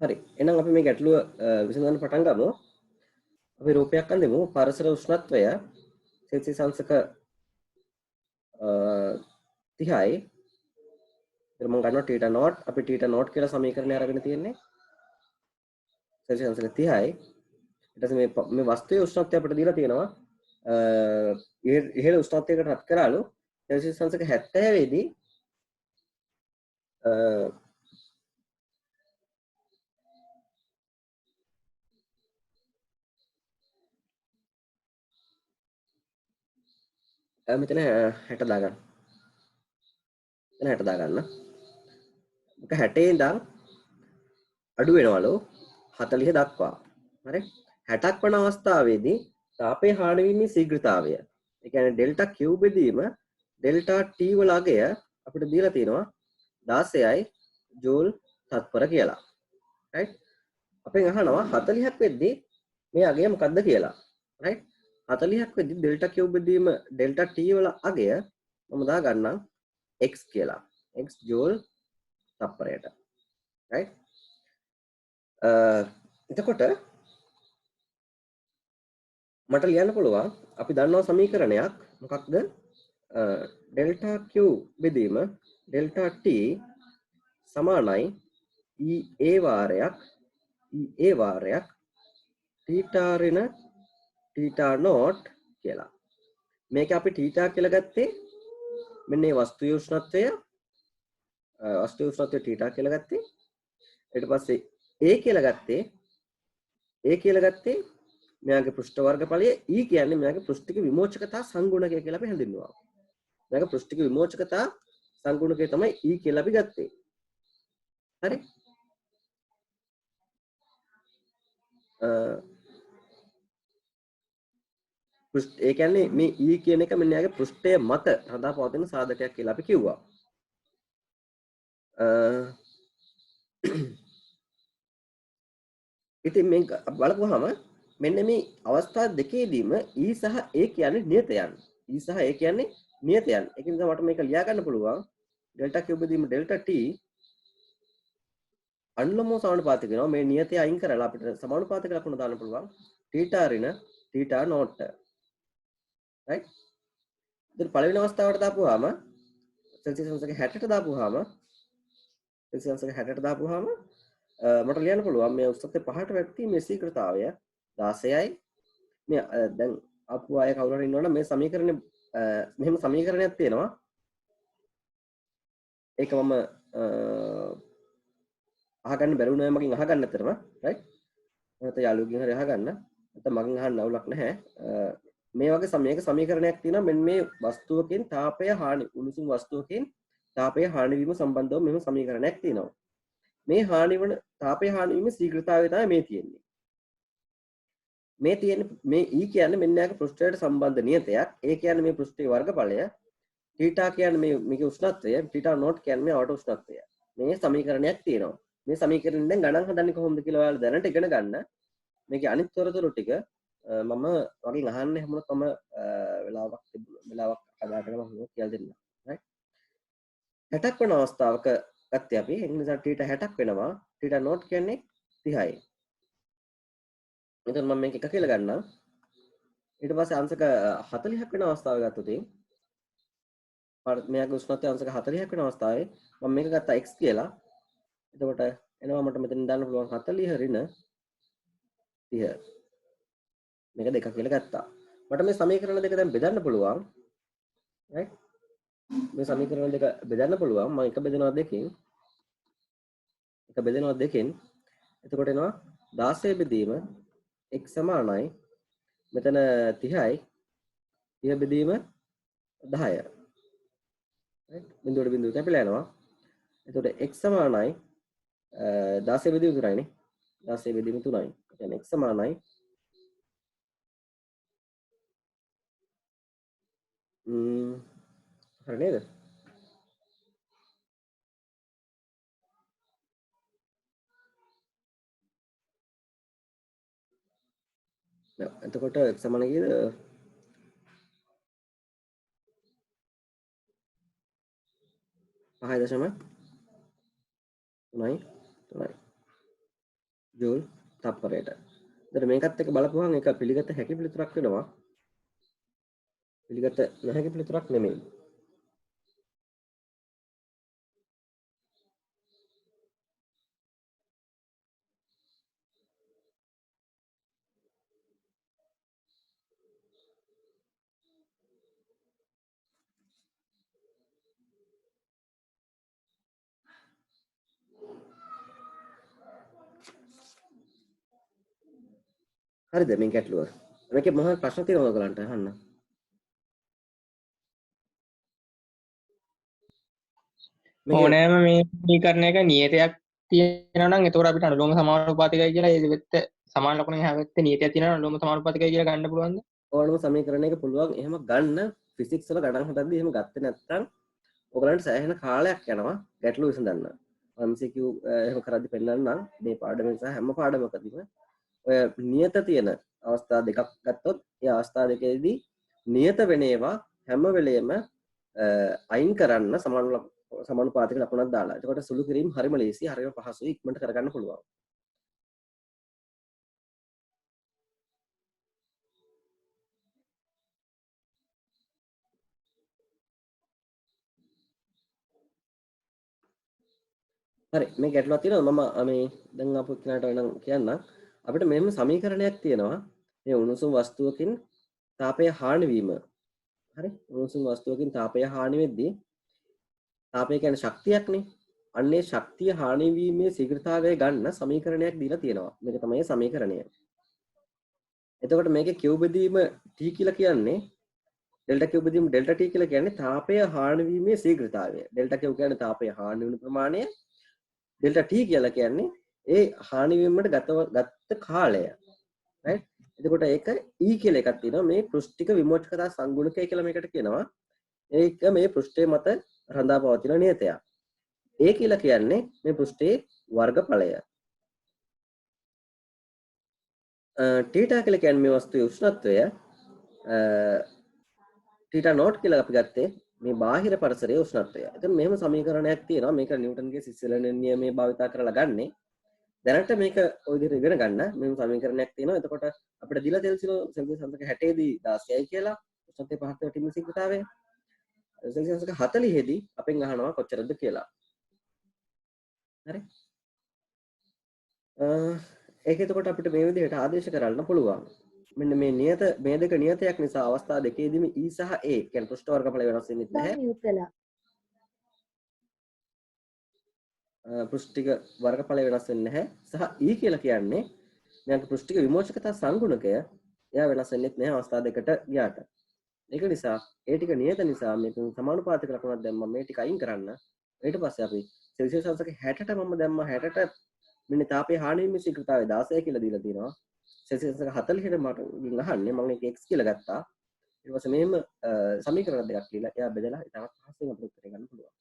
හරි. එහෙනම් අපි මේ ගැටලුව විසඳන්න පටන් ගමු. අපි රූපයක් අඳිමු. පරිසර උෂ්ණත්වය සෙල්සියස් අංශක 30යි. ඒක මම ගන්නවා θ නෝට්. අපි θ නෝට් කියලා සමීකරණය අරගෙන තියෙන්නේ. සෙල්සියස් අංශක 30යි. ඊට පස්සේ මේ වස්තුවේ උෂ්ණත්වය අපිට දීලා තියෙනවා. ඉහළ උෂ්ණත්වයකට රත් කරාලු සෙල්සියස් අංශක 70 දී මෙතන 60 දාගන්න. මෙතන 60 දාගන්න. ඒක 60 ඉඳන් අඩු වෙනවලු 40 දක්වා. හරි? 60ක් වන අවස්ථාවේදී තාපයේ හානි වීමේ ශීඝ්‍රතාවය. ඒ කියන්නේ ඩෙල්ටා Q බෙදීම ඩෙල්ටා T වල අගය අපිට දීලා තියෙනවා 16යි ජූල් තත්පර කියලා. රයිට්? අපෙන් අහනවා 40ක් වෙද්දී මේ අගය මොකක්ද කියලා. රයිට්? 40ක් වෙද්දී ඩෙල්ටා Q බෙදීම ඩෙල්ටා T වල අගය මම දා ගන්නම් x කියලා. x ජූල් තත්පරයට. රයිට්? එතකොට මට ලියන්න පුළුවන් අපි දන්නවා සමීකරණයක් මොකක්ද ඩෙල්ටා Q බෙදීම ඩෙල්ටා T සමානයි EA වාරයක් θ ඍණ θ නෝට් කියලා. මේක අපි θ කියලා ගත්තේ මෙන්න මේ වස්තුවේ උෂ්ණත්වය θ කියලා ගත්තේ. ඊට පස්සේ A කියලා ගත්තේ මෙයාගේ පෘෂ්ඨ වර්ගඵලය E කියන්නේ මෙයාගේ පෘෂ්ඨික විමෝචකතා සංගුණකය කියලා අපි හඳුන්වනවා. මෙයාගේ පෘෂ්ඨික විමෝචකතා සංගුණකය තමයි E කියලා අපි ගත්තේ. හරි? ඒ කියන්නේ මේ E කියන එක මෙන්න යාගේ පෘෂ්ඨය මත හදා පවතින සාධකයක් කියලා අපි කිව්වා. ඉතින් මේක බලපුවාම මෙන්න මේ අවස්ථා දෙකේදීම E සහ A කියන්නේ නියතයන්. E සහ A කියන්නේ නියතයන්. ඒක නිසා මට මේක ලියා ගන්න පුළුවන් ඩෙල්ටා Q බෙදීම ඩෙල්ටා T අනුලෝම සමානුපාතික වෙනවා. මේ නියතය අයින් කරලා අපිට සමානුපාතික ලකුණ දාන්න පුළුවන්. θ ඍණ θ නෝට්. right? ඉතින් පළවෙනි අවස්ථාවට දාපුවාම සෙල්සියස් අංශක 60ට දාපුවාම සෙල්සියස් අංශක 60ට දාපුවාම මට ලියන්න පුළුවන් මේ උෂ්ණත්වය 5ට වැටීමේ ශීඝ්‍රතාවය 16යි. මේ දැන් ආපු අය කවුරු හරි ඉන්නවනම් මේ සමීකරණය මෙහෙම සමීකරණයක් තියෙනවා. ඒක මම අහගන්න බැරි වුණා මගෙන් අහගන්න අතරම right? නැත්නම් යාළුවෙක්ගෙන් හරි අහගන්න. නැත්නම් මගෙන් අහන්න අවුලක් නැහැ. මේ වගේ මේක සමීකරණයක් තියෙනවා මෙන්න මේ වස්තුවකින් තාපය හානි උණුසුම් වස්තුවකින් තාපය හානි වීම සම්බන්ධව මෙහෙම සමීකරණයක් තියෙනවා. මේ හානි වන තාපය හානි වීම ශීඝ්‍රතාවය තමයි මේ තියෙන්නේ. මේ තියෙන මේ E කියන්නේ මෙන්න යාගේ පෘෂ්ඨයට සම්බන්ධ නියතයක්. A කියන්නේ මේ පෘෂ්ඨයේ වර්ගඵලය. θ කියන්නේ මේකේ උෂ්ණත්වය. θ නෝට් කියන්නේ මේ අවට උෂ්ණත්වය. මේ සමීකරණයක් තියෙනවා. මේ සමීකරණයෙන් දැන් ගණන් හදන්නේ කොහොමද කියලා ඔයාලා දැනට ඉගෙන ගන්න. මේකේ අනිත් තොරතුරු ටික මම වගේ අහන්න හැමෝම තම වෙලාවක් හදාගෙන මම කියලා දෙන්නම්. right 60ක් වෙන අවස්ථාවක ගත්තේ අපි ඒ නිසා θ 60ක් වෙනවා. θ නෝට් කියන්නේ 30යි. එතකොට මම මේක එක කියලා ගන්නම්. ඊට පස්සේ අංශක 40ක් වෙන අවස්ථාව ගත්තොත් මෙයාගේ උෂ්ණත්වය අංශක 40ක් වෙන අවස්ථාවේ මම මේක ගත්තා x කියලා. එතකොට එනවා මට මෙතනින් දාන්න පුළුවන් 40 ඍණ 30. මේක දෙක කියලා ගත්තා. මට මේ සමීකරණ දෙක දැන් බෙදන්න පුළුවන්. right? මේ සමීකරණ දෙක බෙදන්න පුළුවන්. මම එක බෙදනවා දෙකෙන්. එතකොට එනවා 16 බෙදීම x සමානයි මෙතන 30යි 30 බෙදීම 10. right? බිඳුවට බිඳුව කැපිලා යනවා. එතකොට x සමානයි 16 බෙදීම 3යිනේ. 16 බෙදීම 3යි. ඒ කියන්නේ x සමානයි හරි නේද? එතකොට x සමාන කීයද? 5.3යි ජූල් තප්පරයට. එතකොට මේකත් එක්ක බලපුවහම ඒක පිළිගත හැකි පිළිතුරක් වෙනවා. පිළිගත නොහැකි පිළිතුරක් නෙමෙයි. හරිද මේ ගැටලුව? මේකේ මොනවද ප්‍රශ්න තියෙනවද ඔයගලන්ට අහන්න? මේකේ ඕනෑම මේ සමීකරණයක නියතයක් තියෙනවා නම් එතකොට අපිට අනුලෝම සමානුපාතිකයි කියලා ඒ දෙපැත්ත සමාන ලකුණේ හැවෙත්තේ නියතයක් තියෙනවා අනුලෝම සමානුපාතිකයි කියලා ගන්න පුළුවන්ද? ඕනම සමීකරණයක පුළුවන් එහෙම ගන්න ෆිසික්ස් වල ගණන් හදද්දී එහෙම ගත්තේ නැත්නම් ඔයගලන්ට සෑහෙන කාලයක් යනවා ගැටලු විසඳන්න. MCQ එහෙම කරද්දී පෙන්නන්න නම් මේ පාඩමෙන් සහ හැම පාඩමකදීම ඔය නියත තියෙන අවස්ථා දෙකක් ගත්තොත් ඒ අවස්ථා දෙකේදී නියත වෙන ඒවා හැම වෙලෙම අයින් කරන්න සමානුපාතික ලකුණක් දාලා. එතකොට සුළු කිරීම හරිම ලේසි, හරිම පහසුයි, ඉක්මනට කරගන්න පුළුවන්. හරි මේ ගැටලුවක් තියෙනවා මම මේ දැන් අපු කෙනාට වෙනම් කියන්න අපිට මෙහෙම සමීකරණයක් තියෙනවා මේ උණුසුම් වස්තුවකින් තාපය හානි වීම හරි උණුසුම් වස්තුවකින් තාපය හානි වෙද්දී තාපය කියන්නේ ශක්තියක්නේ අන්නේ ශක්තිය හානි වීමේ ශීඝ්‍රතාවය ගන්න සමීකරණයක් දීලා තියෙනවා මේක තමයි සමීකරණය එතකොට මේකේ q බෙදීම t කියලා කියන්නේ ඩෙල්ටා q බෙදීම ඩෙල්ටා t කියලා කියන්නේ තාපය හානි වීමේ ශීඝ්‍රතාවය ඩෙල්ටා q කියන්නේ තාපය හානි වෙන ප්‍රමාණය ඩෙල්ටා t කියලා කියන්නේ ඒ හානි වීමට ගත්ත කාලය right එතකොට ඒක e කියලා එකක් තියෙනවා මේ පෘෂ්ඨික විමෝචකතා සංගුණකය කියලා මේකට කියනවා ඒක මේ පෘෂ්ඨය මත රඳා පවතින නියතයක් a කියලා කියන්නේ මේ පෘෂ්ඨයේ වර්ගඵලය θ කියලා කියන්නේ මේ වස්තුවේ උෂ්ණත්වය θ නෝට් කියලා අපි ගත්තේ මේ බාහිර පරිසරයේ උෂ්ණත්වය. එතන මෙහෙම සමීකරණයක් තියෙනවා. මේක නිව්ටන්ගේ සිසිලන නියමයේ භාවිතා කරලා ගන්නෙ. දැනට මේක ওই විදිහට ඉගෙන ගන්න. මෙහෙම සමීකරණයක් තියෙනවා. එතකොට අපිට දීලා තියෙන සෙල්සියස් අංශක 60 දී 16යි කියලා උෂ්ණත්වය පහත් වෙන ටිමින් ශීඝ්‍රතාවය. සෙල්සියස් අංශක 40 දී අපෙන් අහනවා කොච්චරද කියලා. හරි. ඒක එතකොට අපිට මේ විදිහට ආදේශ කරන්න පුළුවන්. මෙන්න මේ නියත මේ දෙක නියතයක් නිසා අවස්ථා දෙකේදීම E සහ A කියන්නේ පෘෂ්ඨ වර්ගඵල වෙනස් වෙන්නේ නැහැ. පෘෂ්ඨික වර්ගඵල වෙනස් වෙන්නේ නැහැ. සහ E කියලා කියන්නේ මේක පෘෂ්ඨික විමෝචකතා සංගුණකය එයා වෙනස් වෙන්නේ නැහැ අවස්ථා දෙකට ගියාට. ඒක නිසා ඒ ටික නියත නිසා මේක සමානුපාතික ලකුණක් දැම්මම මේ ටික අයින් කරන්න. ඊට පස්සේ අපි සෙල්සියස් අංශක 60ට මම දැම්මා 60ට මෙන්න තාපයේ හානි වීමේ ශීඝ්‍රතාවය 16 කියලා දීලා තියෙනවා. සෙල්සියස් අංශක 40ට මට අහන්නේ මම ඒක x කියලා ගත්තා. ඊට පස්සේ මෙහෙම සමීකරණ දෙකක් ලියලා එයා බෙදලා ඉතාලත් පහසුවෙන් අපිට උත්තරේ ගන්න පුළුවන්.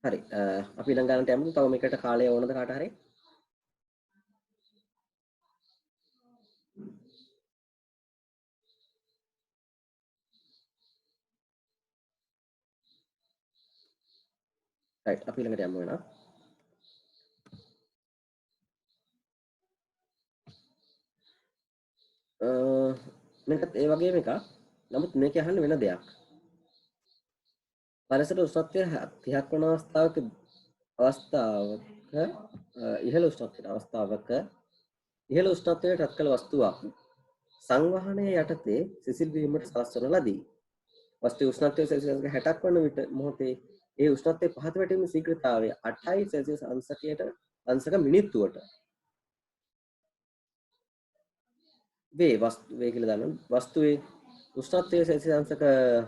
හරි අපි ඊළඟ ගානට යමු. තව මේකට කාලය ඕනද කාට හරි? right අපි ඊළඟට යමු වෙනවා. මේකත් ඒ වගේම එකක්. නමුත් මේක අහන්න වෙන දෙයක්. පරිසර උෂ්ණත්වය 30ක් වන අවස්ථාවක ඉහළ අවස්ථාවක ඉහළ උෂ්ණත්වයට අත්කල වස්තුවක් සංවහනයේ යටතේ සිසිල් වීමට සලස්වන ලදී. වස්තුවේ උෂ්ණත්වය සෙල්සියස් 60ක් වන විට මොහොතේ ඒ උෂ්ණත්වයේ පහත වැටීමේ ශීඝ්‍රතාවය 8යි සෙල්සියස් අංශක මිනිත්තුවට වේ කියලා දාන්න වස්තුවේ උෂ්ණත්වය සෙල්සියස් අංශක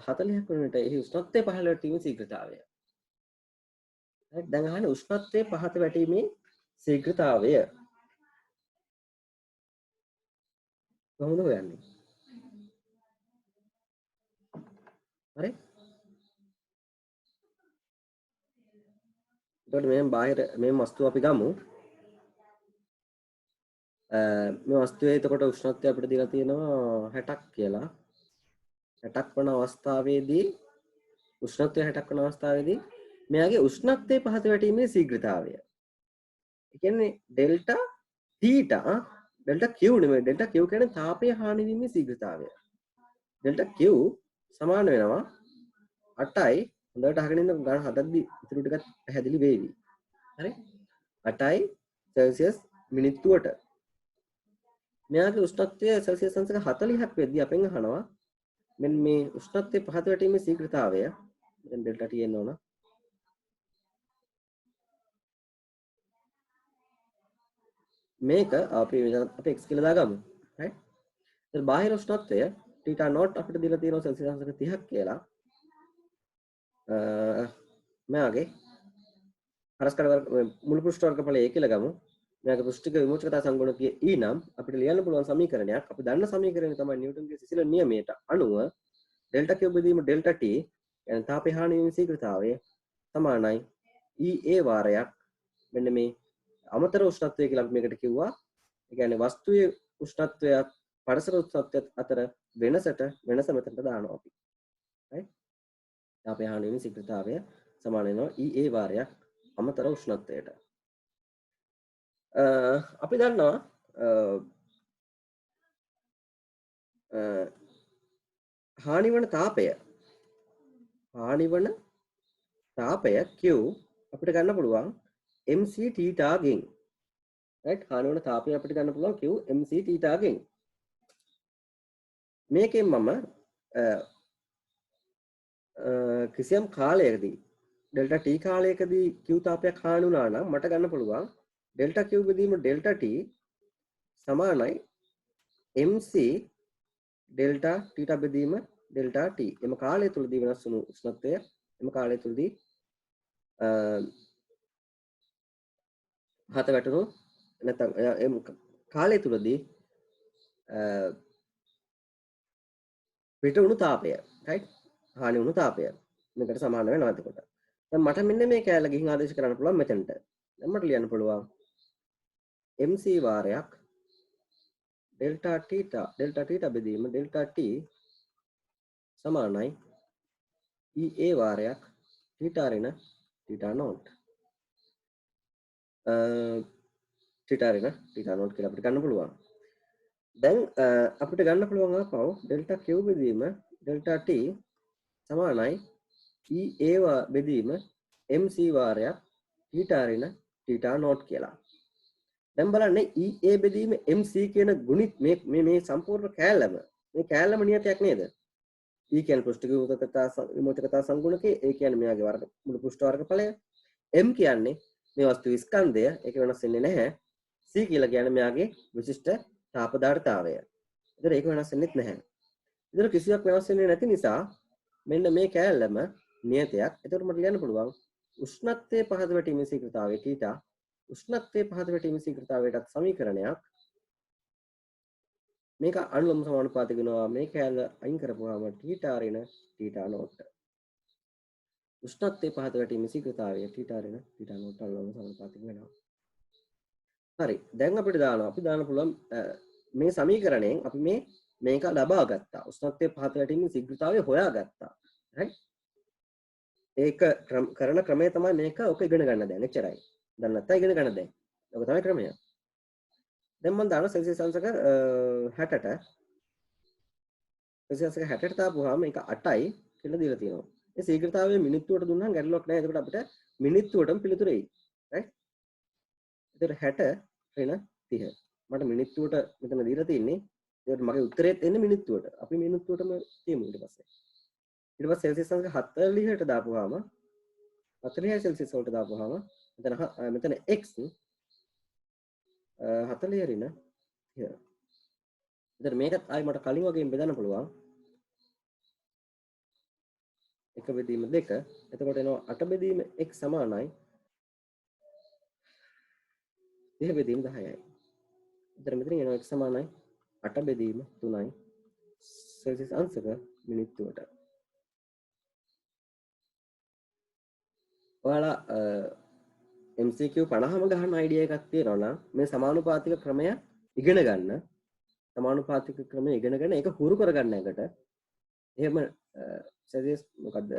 40ක් වන විට එහි උෂ්ණත්වයේ පහළ වැටීමේ ශීඝ්‍රතාවය. හරි දැන් අහන්නේ උෂ්ණත්වයේ පහත වැටීමේ ශීඝ්‍රතාවය කොහොමද හොයන්නේ? හරි එතකොට මේ වස්තුව අපි ගමු මේ වස්තුවේ එතකොට උෂ්ණත්වය අපිට දීලා තියෙනවා 60ක් කියලා 60ක් වන අවස්ථාවේදී උෂ්ණත්වය 60ක් වන අවස්ථාවේදී මෙයාගේ උෂ්ණත්වයේ පහත වැටීමේ ශීඝ්‍රතාවය. ඒ කියන්නේ ඩෙල්ටා තීටා ඩෙල්ටා Q නෙමෙයි ඩෙල්ටා Q කියන්නේ තාපයේ හානි වීමේ ශීඝ්‍රතාවය. ඩෙල්ටා Q සමාන වෙනවා 8යි හොඳට අහගෙන ඉන්න ගණන් හදද්දි ඉතුරු ටිකත් පැහැදිලි වෙවි. හරි? 8යි සෙල්සියස් මිනිත්තුවට. මෙයාගේ උෂ්ණත්වය සෙල්සියස් අංශක 40ක් වෙද්දී අපෙන් අහනවා මෙන්න මේ උෂ්ණත්වයේ පහත වැටීමේ ශීඝ්‍රතාවය දැන් ඩෙල්ටා T එන්න ඕන. මේක අපි x කියලා දාගමු. right? ඉතින් බාහිර උෂ්ණත්වය θ not අපිට දීලා තියෙනවා සෙල්සියස් අංශක 30ක් කියලා. මෙයාගේ හරස්කඩ වර්ග මුළු පෘෂ්ඨ වර්ගඵලය A කියලා ගමු. මෙයාගේ පෘෂ්ඨික විමෝචකතා සංගුණකය E නම් අපිට ලියන්න පුළුවන් සමීකරණයක්. අපි දන්න සමීකරණය තමයි නිව්ටන්ගේ සිසිල නියමයට අනුව ඩෙල්ටා Q බෙදීම ඩෙල්ටා T يعني තාපය හානි වීම ශීඝ්‍රතාවය සමානයි EA වාරයක් මෙන්න මේ අමතර උෂ්ණත්වය කියලා අපි මේකට කිව්වා. ඒ කියන්නේ වස්තුවේ උෂ්ණත්වයත් පරිසර උෂ්ණත්වයත් අතර වෙනස මෙතනට දානවා අපි. right? තාපය හානි වීම ශීඝ්‍රතාවය සමාන වෙනවා EA වාරයක් අමතර උෂ්ණත්වයට. අපි දන්නවා හානිවන තාපය Q අපිට ගන්න පුළුවන් mc θ ගෙන්. right? හානිවන තාපය අපිට ගන්න පුළුවන් Q mc θ ගෙන්. මේකෙන් මම කිසියම් කාලයකදී ඩෙල්ටා T කාලයකදී Q තාපයක් හානි වුණා නම් මට ගන්න පුළුවන් ඩෙල්ටා Q බෙදීම ඩෙල්ටා T සමානයි mc ඩෙල්ටා θ බෙදීම ඩෙල්ටා T. එම කාලය තුලදී වෙනස් වුණු උෂ්ණත්වය එම කාලය තුලදී හත වැටුණු නැත්නම් එම කාලය තුලදී පිට වුණු තාපය. right? හානි වුණු තාපය. මේකට සමාන වෙනවා එතකොට. දැන් මට මෙන්න මේ කැලල ගිහින් ආදේශ කරන්න පුළුවන් මෙතනට. දැන් මට ලියන්න පුළුවන් mc වාරයක් ඩෙල්ටා θ බෙදීම ඩෙල්ටා T සමානයි EA වාරයක් θ ඍණ θ not. θ ඍණ θ not කියලා අපිට ගන්න පුළුවන්. දැන් අපිට ගන්න පුළුවන් ආපහු ඩෙල්ටා Q බෙදීම ඩෙල්ටා T සමානයි EA බෙදීම mc වාරයක් θ ඍණ θ not කියලා. දැන් බලන්න EA බෙදීම mc කියන ගුණිත මේ සම්පූර්ණ කෑල්ලම මේ කෑල්ලම නියතයක් නේද? E කියන්නේ පෘෂ්ඨික විමෝචකතා සංගුණකේ, A කියන්නේ මෙයාගේ වර්ග මුළු පෘෂ්ඨ වර්ගඵලය, M කියන්නේ මේ වස්තු ස්කන්ධය, ඒක වෙනස් වෙන්නේ නැහැ. C කියලා කියන්නේ මෙයාගේ විශිෂ්ට තාප ධාරිතාවය. ඒතර ඒක වෙනස් වෙන්නේ නැහැ. ඒතර කිසියක් වෙනස් වෙන්නේ නැති නිසා මෙන්න මේ කෑල්ලම නියතයක්. ඒතර මට ලියන්න පුළුවන් උෂ්ණත්වයේ පහත වැටීමේ ශීඝ්‍රතාවය θ උෂ්ණත්වයේ පහත වැටීමේ ශීඝ්‍රතාවයටත් සමීකරණයක්. මේක අනුලම්බ සමානුපාතික වෙනවා. මේ කෑල්ල අයින් කරපුවාම θ ඍණ θ not. උෂ්ණත්වයේ පහත වැටීමේ ශීඝ්‍රතාවය θ ඍණ θ not අනුලම්බ සමානුපාතික වෙනවා. හරි. දැන් අපිට අපි දාන්න පුළුවන් මේ සමීකරණයෙන් අපි මේක ලබා ගත්තා. උෂ්ණත්වයේ පහත වැටීමේ ශීඝ්‍රතාවය හොයාගත්තා. right? ඒක කරන ක්‍රමය තමයි මේක ඔක ඉගෙන ගන්න දැන් එච්චරයි. දැන් නැත්නම් ඉගෙන ගන්න දැන්. ඔක තමයි ක්‍රමය. දැන් මම දාන සෙල්සියස් අංශක 60ට සෙල්සියස් අංශක 60ට දාපුවාම ඒක 8යි කියලා දීලා තියෙනවා. මේ ශීඝ්‍රතාවය මිනිත්තුවට දුන්නාම ගැටලුවක් නැහැ. එතකොට අපිට මිනිත්තුවටම පිළිතුර එයි. right? ඒතර 60 ඍණ 30. මට මිනිත්තුවට මෙතන දීලා තියෙන්නේ. ඒකට මගේ උත්තරේත් එන්නේ මිනිත්තුවට. අපි මිනිත්තුවටම තියමු ඊට පස්සේ. ඊට පස්සේ සෙල්සියස් අංශක 40ට දාපුවාම 40 සෙල්සියස් වලට දාපුවාම මෙතන x 40 ඍණ 30. එතන මේකත් ආයි මට කලින් වගේම බෙදන්න පුළුවන්. 1 බෙදීම 2. එතකොට එනවා 8 බෙදීම x සමානයි 30 බෙදීම 10යි. එතන මෙතන එනවා x සමානයි 8 බෙදීම 3යි සෙල්සියස් අංශක මිනිත්තුවට. ඔයාලා MCQ 50ම ගහන අයිඩියා එකක් තියෙනවා නම් මේ සමානුපාතික ක්‍රමය ඉගෙන ගන්න. සමානුපාතික ක්‍රමය ඉගෙනගෙන ඒක හුරු කරගන්න එකට. එහෙම සෙල්සියස් මොකද්ද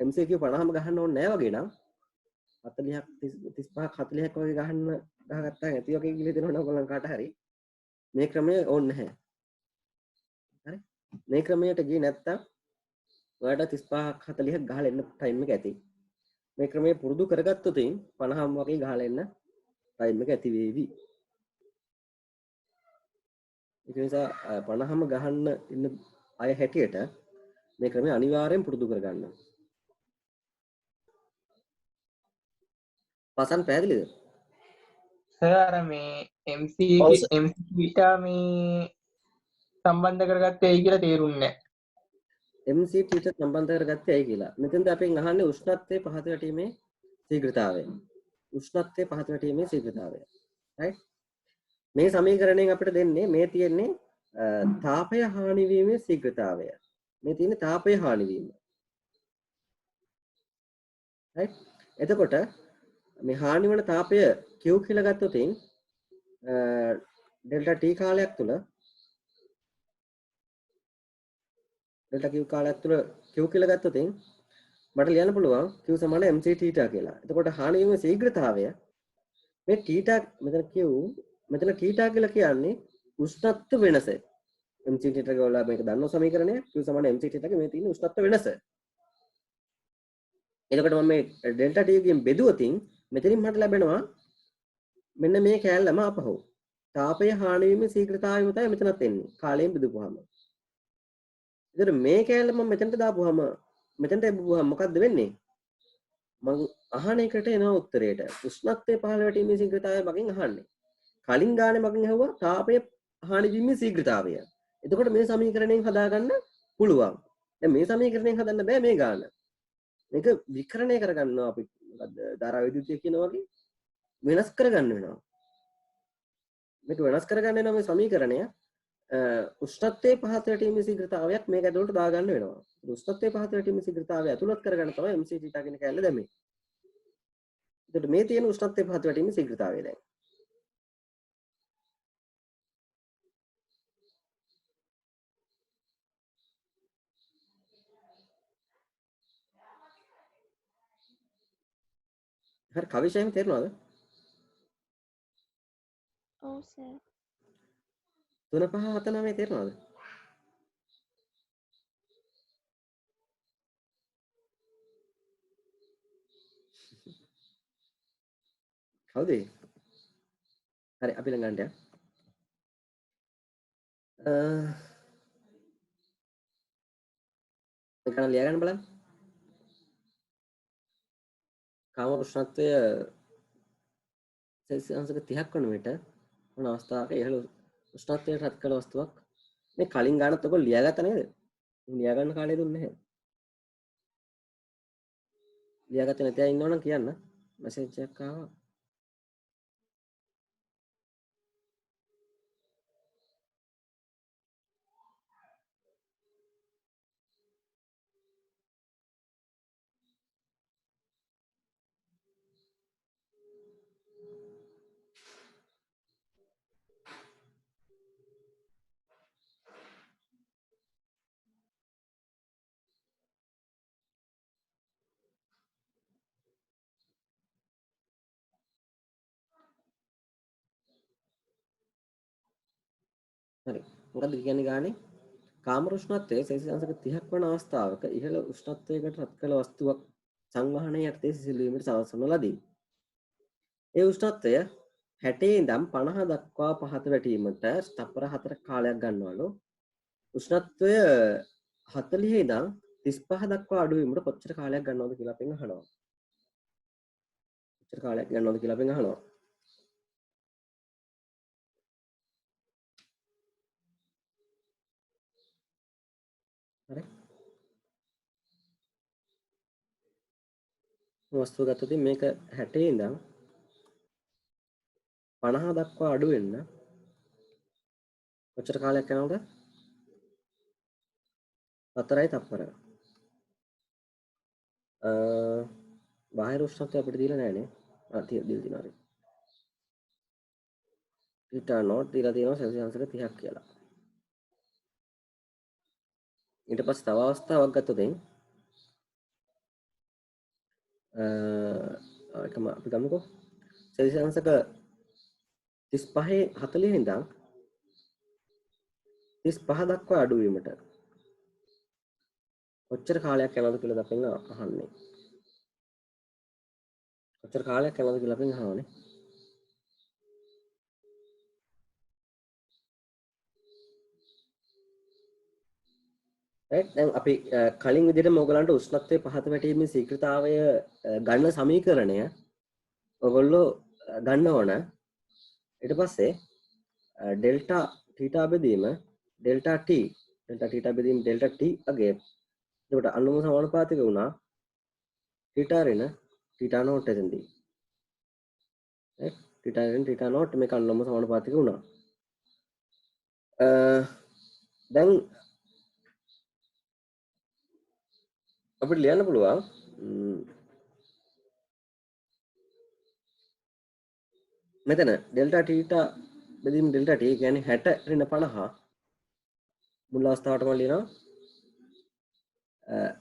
MCQ 50ම ගහන්න ඕනේ නැහැ වගේ නම් 40ක් 35ක් 40ක් වගේ ගහගත්තා ඇති වගේ කියලා දෙනවා නම් ඔයගොල්ලන් කාට හරි මේ ක්‍රමය ඕනේ නැහැ. හරි? මේ ක්‍රමයට ගියේ නැත්තම් ඔයාලට 35ක් 40ක් ගහලා එන්න ටයිම් එක ඇති. මේ ක්‍රමය පුරුදු කරගත්තොත් 50ම වගේ ගහලා එන්න ටයිම් එක ඇති වේවි. ඒක නිසා 50ම ගහන්න ඉන්න අය හැටියට මේ ක්‍රමය අනිවාර්යෙන් පුරුදු කරගන්න. පසන් පැහැදිලිද? සර් අර මේ MC MCට මේ සම්බන්ධ කරගත්තේ ඇයි කියලා තේරුන්නේ MCT සම්බන්ධ කරගත්තේ ඇයි කියලා. මෙතෙන්ද අපෙන් අහන්නේ උෂ්ණත්වයේ පහත වැටීමේ ශීඝ්‍රතාවය. උෂ්ණත්වයේ පහත වැටීමේ ශීඝ්‍රතාවය. right? මේ සමීකරණයෙන් අපිට දෙන්නේ මේ තියෙන්නේ තාපය හානි වීමේ ශීඝ්‍රතාවය. මේ තියෙන්නේ තාපය හානි වීම. right? එතකොට මේ හානි වන තාපය Q කියලා ගත්තොත් ඩෙල්ටා T කාලයක් තුල ඩෙල්ටා Q කාලයක් තුල Q කියලා ගත්තොත් මට ලියන්න පුළුවන් Q සමාන mc θ කියලා. එතකොට හානි වීමේ ශීඝ්‍රතාවය මේ θ මෙතන Q මෙතන θ කියලා කියන්නේ උෂ්ණත්ව වෙනස. mc θ ගාලා මේක දන්නව සමීකරණය Q සමාන mc θ ගේ මේ තියෙන උෂ්ණත්ව වෙනස. එතකොට මම මේ ඩෙල්ටා T ගෙන් බෙදුවොත් මෙතනින් මට ලැබෙනවා මෙන්න මේ කෑල්ලම අපහු. තාපය හානි වීමේ ශීඝ්‍රතාවයම තමයි මෙතනත් එන්නේ. කාලයෙන් බෙදුවාම. ඒතර මේ කෑල්ල මම මෙතනට දාපුවාම මෙතනට එබුවාම මොකද්ද වෙන්නේ? මම අහන එකට එනවා උත්තරේට. උෂ්ණත්වයේ පහළ වැටීමේ ශීඝ්‍රතාවය මගෙන් අහන්නේ. කලින් ගානේ මගෙන් ඇහුවා තාපය හානි වීමේ ශීඝ්‍රතාවය. එතකොට මේ සමීකරණයෙන් හදාගන්න පුළුවන්. දැන් මේ සමීකරණයෙන් හදන්න බෑ මේ ගාන. මේක විකරණය කරගන්නවා අපි මොකද්ද ධාරා විද්‍යුතිය කියන වගේ වෙනස් කරගන්න වෙනවා. මේක වෙනස් කරගන්න වෙනවා මේ සමීකරණය උෂ්ණත්වයේ පහත වැටීමේ ශීඝ්‍රතාවයක් මේක ඇතුළට දාගන්න වෙනවා. උෂ්ණත්වයේ පහත වැටීමේ ශීඝ්‍රතාවය ඇතුළත් කරගන්න තමයි mc θ කියන කැලේ දැම්මේ. එතකොට මේ තියෙන උෂ්ණත්වයේ පහත වැටීමේ ශීඝ්‍රතාවය දැන්. හරි කවිෂයම තේරෙනවද? ඔව් සර්. 3 5 7 9 තේරෙනවද? කවුද? හරි අපි ළඟට යන්න. එකන ලියා ගන්න බලන්න. කාම උෂ්ණත්වය සෙල්සියස් අංශක 30ක් වන විට මොන අවස්ථාවක ඉහළ උෂ්ණත්වයට රත් කළ වස්තුවක් මේ කලින් ගානත් ඔක ලියාගත්ත නේද? ලියා ගන්න කාලය දුන්නේ නැහැ. ලියාගත්තේ නැති අය ඉන්නවනම් කියන්න. මැසේජ් එකක් ආවා. හරි. මොකද්ද කියන්නේ ගානේ? කාම උෂ්ණත්වයේ සෙල්සියස් අංශක 30ක් වන අවස්ථාවක ඉහළ උෂ්ණත්වයකට රත් කළ වස්තුවක් සංවහනයේ යටතේ සිසිල් වීමට සලස්වන ලදී. ඒ උෂ්ණත්වය 60 ඉඳන් 50 දක්වා පහත වැටීමට තප්පර 4ක කාලයක් ගන්නවලු. උෂ්ණත්වය 40 ඉඳන් 35 දක්වා අඩු වීමට කොච්චර කාලයක් ගන්නවද කියලා අපෙන් අහනවා. කොච්චර කාලයක් ගන්නවද කියලා අපෙන් අහනවා. හරි. වස්තුව ගත්තොත් මේක 60 ඉඳන් 50 දක්වා අඩු වෙන්න කොච්චර කාලයක් යනවද? 4යි තප්පර. බාහිර උෂ්ණත්වය අපිට දීලා නැහැනේ. දීලා තියෙනවා හරි. ඊට නෝට් දීලා තියෙනවා සෙල්සියස් අංශක 30ක් කියලා. ඊට පස්සේ තව අවස්ථාවක් ගත්තොත් එකම අපි ගමුකෝ සෙල්සියස් අංශක 35 40 ඉඳන් 35 දක්වා අඩු වීමට කොච්චර කාලයක් යනවද කියලා අපෙන් අහන්නේ. කොච්චර කාලයක් යනවද කියලා අපෙන් අහනවානේ. right දැන් අපි කලින් විදිහටම ඔයගලන්ට උෂ්ණත්වයේ පහත වැටීමේ ශීඝ්‍රතාවය ගන්න සමීකරණය ඔයගොල්ලෝ ගන්න ඕන. ඊට පස්සේ ඩෙල්ටා තීටා බෙදීම ඩෙල්ටා තීටා බෙදීම ඩෙල්ටා t අගය. එතකොට අනුම සමානුපාතික වුණා තීටා ඍණ තීටා නෝට් එතෙන්දී. right තීටා ඍණ තීටා නෝට් මේක අනුම සමානුපාතික වුණා. දැන් අපිට ලියන්න පුළුවන් මෙතන ඩෙල්ටා තීටා බෙදීම ඩෙල්ටා t කියන්නේ 60 ඍණ 50 මුල් අවස්ථාවට මම ලියනවා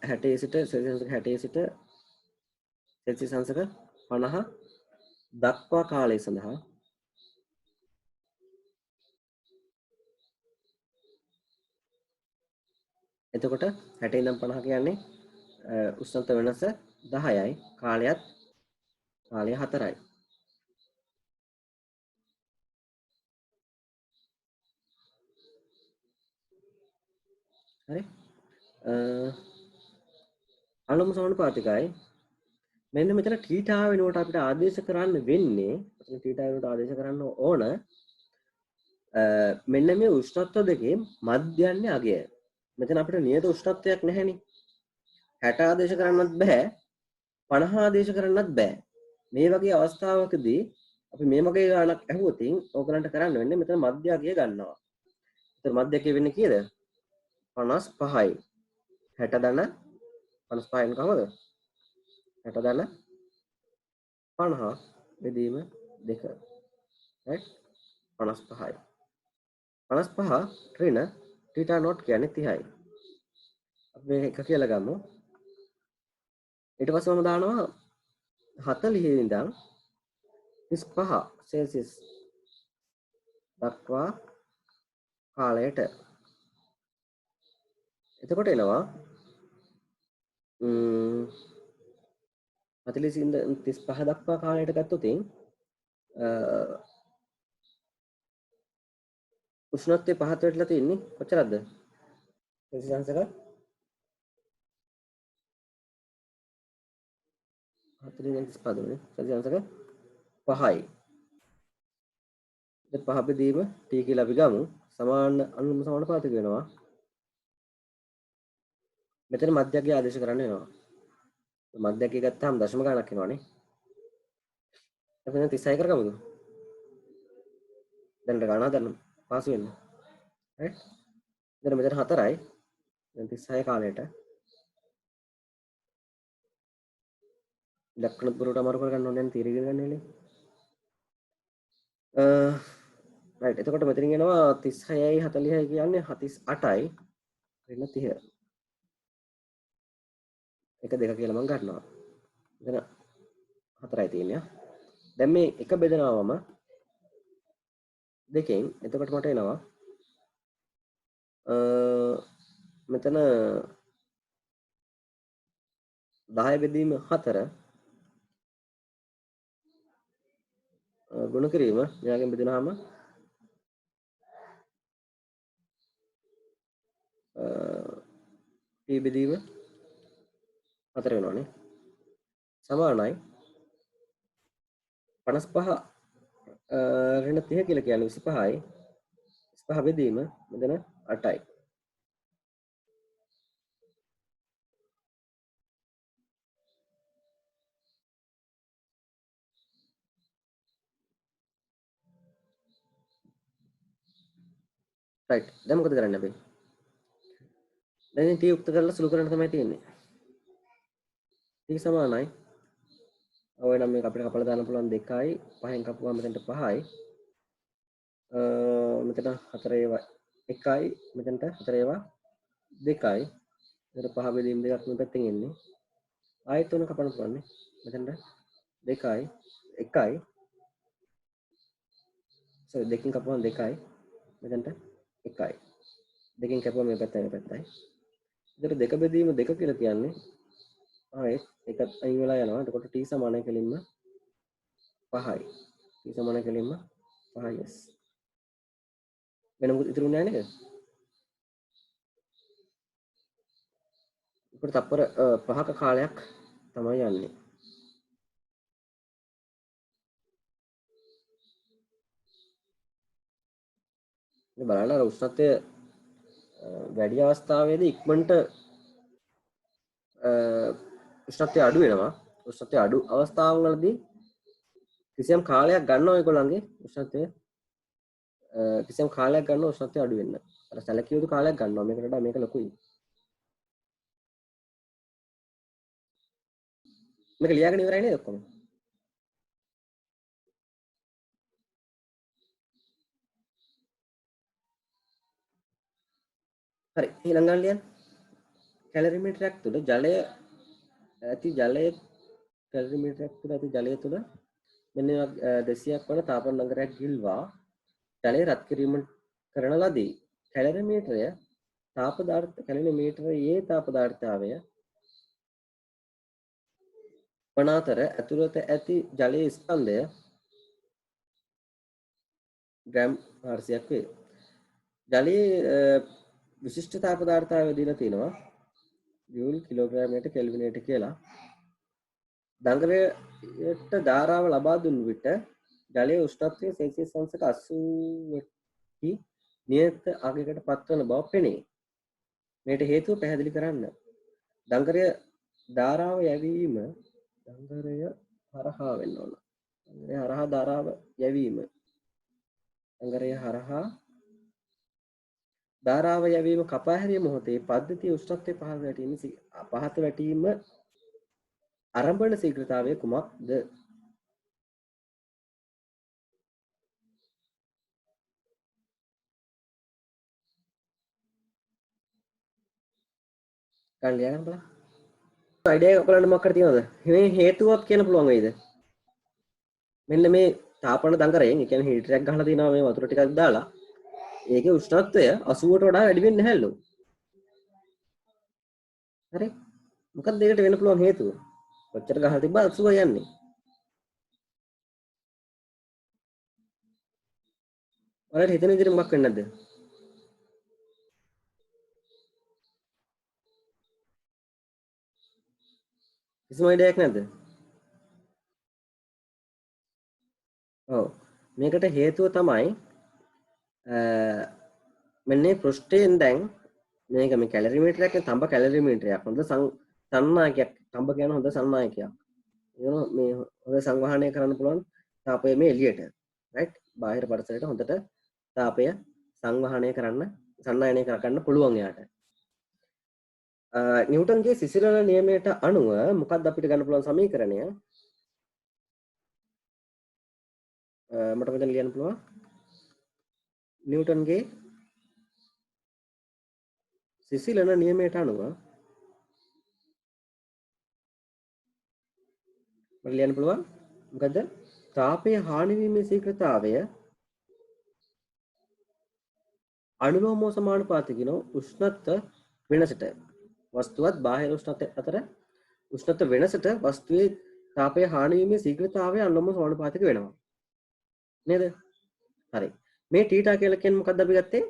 60 සිට සෙල්සියස් 60 සිට සෙල්සියස් අංශක 50 දක්වා කාලය සඳහා එතකොට 60 ඉඳන් 50 කියන්නේ උෂ්ණත්ව වෙනස 10යි කාලය 4යි. හරි අනුම සමානුපාතිකයි මෙන්න මෙතන තීටා වෙනුවට අපිට ආදේශ කරන්න වෙන්නේ මෙතන තීටා වෙනුවට ආදේශ කරන්න ඕන මෙන්න මේ උෂ්ණත්ව දෙකේ මධ්‍යන්නේ අගය. මෙතන අපිට නියත උෂ්ණත්වයක් නැහැනේ. 60 ආදේශ කරන්නත් බෑ 50 ආදේශ කරන්නත් බෑ. මේ වගේ අවස්ථාවකදී අපි මේ වගේ ගානක් ඇහුවොත් ඕගලන්ට කරන්න වෙන්නේ මෙතන මධ්‍ය අගය ගන්නවා. එතන මධ්‍ය අගය වෙන්නේ කීයද? 55යි. 60 ධන 55න් කොහමද? 60 ධන 50 බෙදීම 2. right 55යි. 55 ඍණ තීටා නෝට් කියන්නේ 30යි. අපි මේක කියලා ගමු. ඊට පස්සේ මම දානවා 40 ඉඳන් 35 සෙල්සියස් දක්වා කාලයට. එතකොට එනවා 40 ඉඳන් 35 දක්වා කාලයට ගත්තොත් උෂ්ණත්වය පහත වැටලා තියෙන්නේ කොච්චරද? සෙල්සියස් අංශක 40 ඉඳන් 35 දුන්නේ සෙල්සියස් අංශක 5යි. දැන් 5 බෙදීම t කියලා අපි ගමු. සමාන අනුම සමානුපාතික වෙනවා. මෙතන මධ්‍යග්ගය ආදේශ කරන්න වෙනවා. මධ්‍යග්ගය ගත්තාම දශම ගණනක් එනවනේ. අපි දැන් 36 කරගමුද? දැන් ගණන හදන්න පාසු වෙන්න. right? දැන් මෙතන 4යි. දැන් 36 කාලයට ලක්ෂණ පුරට අමාරු කරගන්න ඕනේ දැන් තීරය ගන්න වෙන්නේ. right එතකොට මෙතනින් එනවා 36යි 40යි කියන්නේ 48යි ඍණ 30. එක දෙක කියලා මම ගන්නවා. මෙතන 4යි තියෙන්නේ. දැන් මේ එක බෙදනවාම දෙකෙන් එතකොට මට එනවා මෙතන 10 බෙදීම 4 ගුණ කිරීම මෙයාගෙන් බෙදනවාම p බෙදීම 4 වෙනවානේ සමානයි 55 ඍණ 30 කියලා කියන්නේ 25යි 25 බෙදීම මෙතන 8යි. right දැන් මොකද කරන්නේ අපි? දැන් t යුක්ත කරලා සුළු කරන්න තමයි තියෙන්නේ. t සමානයි ඔය නම් මේක අපිට කපලා දාන්න පුළුවන් 2යි 5න් කපුවාම මෙතනට 5යි මෙතන 4 ඒවා 1යි මෙතනට 4 ඒවා 2යි. එතන 5 බෙදීම දෙකක් මේ පැත්තෙන් එන්නේ. ආයෙත් උන කපන්න පුළුවන් නේ. මෙතනට 2යි 1යි sorry දෙකකින් කපුවම 2යි මෙතනට 1යි දෙකකින් කැපුවම මේ පැත්තයි මේ පැත්තයි එතකොට දෙක බෙදීම 2 කියලා කියන්නේ ආයෙත් එකත් අයින් වෙලා යනවා එතකොට t සමානයි කෙලින්ම 5යි t සමානයි කෙලින්ම 5යි yes වෙන මොකද ඉතුරු නැහැ නේද ඒකට තප්පර 5ක කාලයක් තමයි යන්නේ මේ බලන්න අර උෂ්ණත්වය වැඩි අවස්ථාවේදී ඉක්මනට උෂ්ණත්වය අඩු වෙනවා උෂ්ණත්වය අඩු අවස්ථාවවලදී කිසියම් කාලයක් ගන්නවා ඒගොල්ලන්ගේ උෂ්ණත්වය කිසියම් කාලයක් ගන්නවා උෂ්ණත්වය අඩු වෙන්න අර සැලකිය යුතු කාලයක් ගන්නවා මේකට වඩා මේක ලොකුයි මේක ලියාගෙන ඉවරයි නේද ඔක්කොම හරි ඊළඟ ගන්න ලියන්න කැලරිමීටරයක් තුල ජලය ඇති ජලයේ කැලරිමීටරයක් තුල ඇති ජලය තුල මෙන්න 200ක් වන තාපන නගරයක් ගිල්වා ජලය රත් කිරීම කරන ලදී කැලරිමීටරය කැලරිමීටරයේ තාප දාර්ථ්‍යතාවය වන අතර ඇතුළත ඇති ජලයේ ස්කන්ධය ග්‍රෑම් 400ක් වේ ජලයේ විශිෂ්ට තාප දාර්ථ්‍යතාවය දීලා තිනවා ජූල් කිලෝග්‍රෑමයට කෙල්විනයට කියලා දඟරයට ධාරාව ලබා දුන් විට ජලයේ උෂ්ණත්වය සෙල්සියස් අංශක 80 නියත අගයකට පත්වන බව පෙනේ. මේට හේතුව පැහැදිලි කරන්න. දඟරය ධාරාව යැවීම දඟරය හරහා වෙන්න ඕන. දඟරය හරහා ධාරාව යැවීම. දඟරය හරහා ධාරාව යැවීම කපා හැරීම මොහොතේ පද්ධතිය උෂ්ණත්වය පහත වැටීම ආරම්භන ශීඝ්‍රතාවය කුමක්ද? ගන්න ලියන්න බලන්න. අයිඩියා එක ඔයගලන්ට මොකක්ද තියෙනවද? මේ හේතුවක් කියන්න පුළුවන් වෙයිද? මෙන්න මේ තාපන දඟරයෙන්, ඒ කියන්නේ හීටර් එකක් ගහලා තිනවා මේ වතුර ටිකක් දාලා. ඒකේ උෂ්ණත්වය 80ට වඩා වැඩි වෙන්නේ නැහැලු. හරි? මොකක්ද ඒකට වෙන්න පුළුවන් හේතුව? කොච්චර ගහලා තිබ්බා 80 යන්නේ. ඔයාලට හිතෙන විදිහට මොකක් වෙන්නේ නැද්ද? කිසිම අයිඩියාවක් නැද්ද? ඔව්. මේකට හේතුව තමයි මෙන්න මේ පෘෂ්ඨයෙන් දැන් මේක මේ කැලරිමීටරයක් නේ තඹ කැලරිමීටරයක්. හොඳ සන්නායකයක්. තඹ කියන හොඳ සන්නායකයක්. ඒනවා මේ හොඳ සංවහනය කරන්න පුළුවන් තාපය මේ එළියට. රයිට්? බාහිර පරිසරයට හොඳට තාපය සංවහනය කරන්න සන්නායනය කරගන්න පුළුවන් එයාට. නිව්ටන්ගේ සිසිලන නියමයට අනුව මොකක්ද අපිට ගන්න පුළුවන් සමීකරණය? මට මෙතන ලියන්න පුළුවන්. නිව්ටන්ගේ සිසිලන නියමයට අනුව මට ලියන්න පුළුවන්. මොකද තාපය හානි වීමේ ශීඝ්‍රතාවය අනුලෝම සමානුපාතිකින උෂ්ණත්ව වෙනසට වස්තුවත් බාහිර උෂ්ණත්වය අතර උෂ්ණත්ව වෙනසට වස්තුවේ තාපය හානි වීමේ ශීඝ්‍රතාවය අනුලෝම සමානුපාතික වෙනවා. නේද? හරි. මේ θීටා කියලා කියන්නේ මොකක්ද අපි ගත්තේ?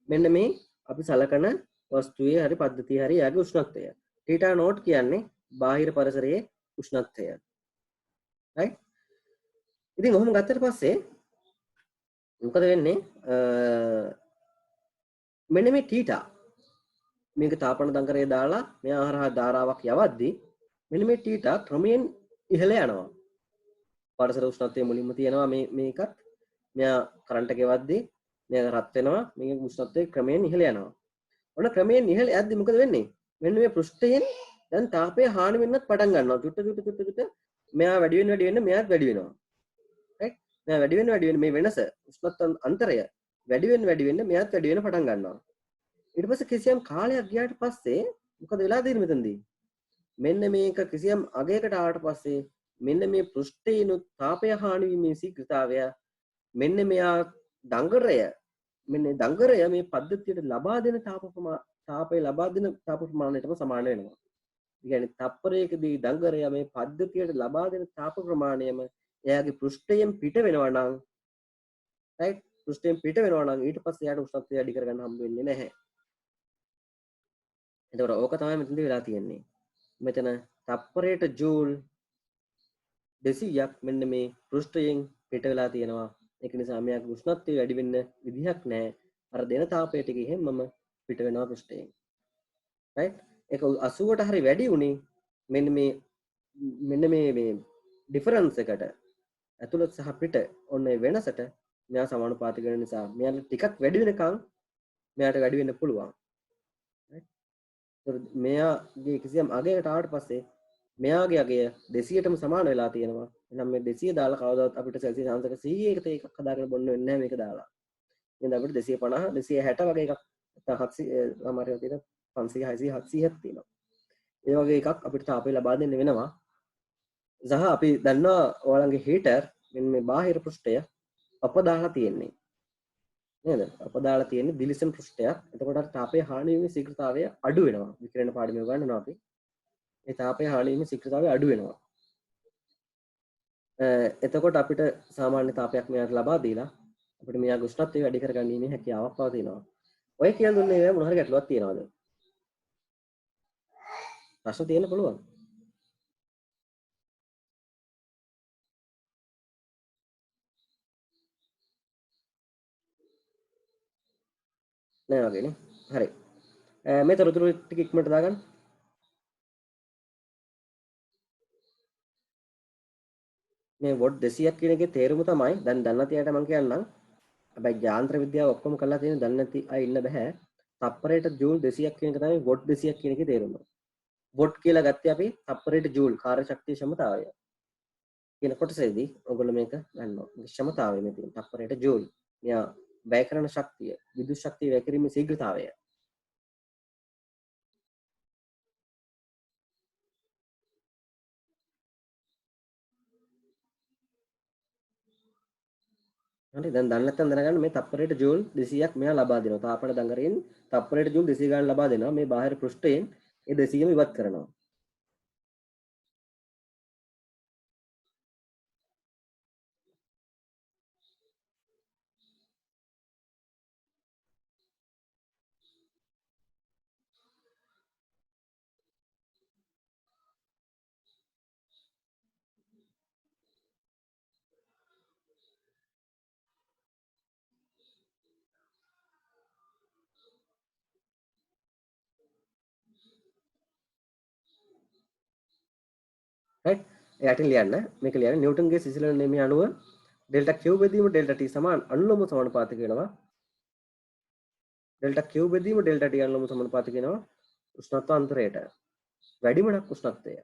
මෙන්න මේ අපි සලකන වස්තුවේ හරි පද්ධතියේ හරි යාගේ උෂ්ණත්වය. θීටා නෝට් කියන්නේ බාහිර පරිසරයේ උෂ්ණත්වය. right? ඉතින් ඔහොම ගත්තට පස්සේ මොකද වෙන්නේ? මෙන්න මේ θීටා මේක තාපන දංකරේ දාලා මෙයා හරහා ධාරාවක් යවද්දී මෙන්න මේ θීටා ක්‍රමයෙන් ඉහළ යනවා. පරිසර උෂ්ණත්වය මුලින්ම තියෙනවා මේකත් මෙයා කරන්ට් එක ගෙවද්දී මේක රත් වෙනවා මේකේ උෂ්ණත්වය ක්‍රමයෙන් ඉහළ යනවා. ඔන්න ක්‍රමයෙන් ඉහළ යද්දී මොකද වෙන්නේ? මෙන්න මේ පෘෂ්ඨයෙන් දැන් තාපය හානි වෙන්නත් පටන් ගන්නවා. චුට්ට මෙයා වැඩි වෙන්න මෙයාත් වැඩි වෙනවා. right? මෙයා වැඩි වෙන්න මේ වෙනස උෂ්ණත්ව අන්තරය වැඩි වෙන්න මෙයාත් වැඩි වෙන්න පටන් ගන්නවා. ඊට පස්සේ කිසියම් කාලයක් ගියාට පස්සේ මොකද වෙලා තියෙන්නේ මෙතනදී? මෙන්න මේක කිසියම් අගයකට ආවට පස්සේ මෙන්න මේ පෘෂ්ඨයේනුත් තාපය හානි වීමේ ශීඝ්‍රතාවය මෙන්න මෙයා දඟරය මෙන්න දඟරය මේ පද්ධතියට ලබා දෙන තාපය ලබා දෙන තාප ප්‍රමාණයටම සමාන වෙනවා. ඒ කියන්නේ තප්පරයකදී දඟරය මේ පද්ධතියට ලබා දෙන තාප ප්‍රමාණයම එයාගේ පෘෂ්ඨයෙන් පිට වෙනවා නම් රයිට් පෘෂ්ඨයෙන් පිට වෙනවා නම් ඊට පස්සේ එයාට උෂ්ණත්වය වැඩි කරගන්න හම්බ වෙන්නේ නැහැ. එතකොට ඕක තමයි මෙතනදී වෙලා තියෙන්නේ. මෙතන තප්පරයට ජූල් 200ක් මෙන්න මේ පෘෂ්ඨයෙන් පිට වෙලා තියෙනවා. ඒක නිසා මෙයාගේ උෂ්ණත්වය වැඩි වෙන්න විදිහක් නැහැ. අර දෙන තාපය ටික එහෙම්මම පිට වෙනවා පෘෂ්ඨයෙන්. රයිට්? ඒක 80ට හරි වැඩි උනේ මෙන්න මේ ඩිෆරන්ස් එකට ඇතුළත සහ පිට ඔන්න වෙනසට මෙයා සමානුපාතික වෙන නිසා මෙයාට ටිකක් වැඩි වෙනකන් මෙයාට වැඩි වෙන්න පුළුවන්. මෙයාගේ කිසියම් අගයකට ආවට පස්සේ මෙයාගේ අගය 200ටම සමාන වෙලා තියෙනවා. එහෙනම් මේ 200 දාලා කවදාවත් අපිට සෙල්සියස් අංශක 100කට එකක් හදාගෙන බොන්න වෙන්නේ නැහැ මේක දාලා. එහෙනම් අපිට 250 260 වගේ එකක් නැත්නම් 700 අමාරුව තියෙන 500 600 700ක් තියෙනවා. ඒ වගේ එකක් අපිට තාපය ලබා දෙන්න වෙනවා. සහ අපි දන්නවා ඔයාලගේ හීටර් මෙන්න මේ බාහිර පෘෂ්ඨය අප දාලා තියෙන්නේ. නේද? අප දාලා තියෙන්නේ දිලිසෙන පෘෂ්ඨයක්. එතකොට අර තාපයේ හානි වීමේ ශීඝ්‍රතාවය අඩු වෙනවා. විකිරණ පාඩමිය ගන්නවා අපි. ඒ තාපයේ හානි වීමේ ශීඝ්‍රතාවය අඩු වෙනවා. එතකොට අපිට සාමාන්‍ය තාපයක් මෙයාට ලබා දීලා අපිට මෙයාගේ උෂ්ණත්වය වැඩි කරගන්නීමේ හැකියාවක් පවතිනවා. ඔය කියලා දුන්නේ නේ මොන හරි ගැටලුවක් තියනවද? ප්‍රශ්න තියෙන්න පුළුවන්. නෑ වගේනේ. හරි. මේ තොරතුරු ටික ඉක්මනට දාගන්න. මේ වොට් 200ක් කියන එකේ තේරුම තමයි දැන් දන්න තියට මම කියන්නම්. හැබැයි යාන්ත්‍ර විද්‍යාව ඔක්කොම කරලා තියෙන දන්නේ නැති අය ඉන්න බෑ. තප්පරයට ජූල් 200ක් කියන එක තමයි වොට් 200ක් කියන එකේ තේරුම. වොට් කියලා ගත්තේ අපි තප්පරයට ජූල් කාර්ය ශක්තිය ක්ෂමතාවය. කියන කොටසේදී ඔයගොල්ලෝ මේක ගන්නවා. ක්ෂමතාවය මේ තියෙන තප්පරයට ජූල්. මෙයා වැය කරන ශක්තිය, විදුලි ශක්තිය වැය කිරීමේ ශීඝ්‍රතාවය. හරි දැන් දන්නේ නැත්නම් දැනගන්න මේ තප්පරයට ජූල් 200ක් මෙයා ලබා දෙනවා. තාපන දඟරයෙන් තප්පරයට ජූල් 200 ගණන් ලබා දෙනවා. මේ බාහිර පෘෂ්ඨයෙන් ඒ 200ම ඉවත් කරනවා. රයිට්? එයාට ලියන්න මේක ලියන්න නිව්ටන්ගේ සිසිලන නියමය අනුව ඩෙල්ටා Q බෙදීම ඩෙල්ටා T සමාන අනුලෝම සමානුපාතික වෙනවා. ඩෙල්ටා Q බෙදීම ඩෙල්ටා T අනුලෝම සමානුපාතික වෙනවා උෂ්ණත්ව අන්තරයට. වැඩිමනක් උෂ්ණත්වය.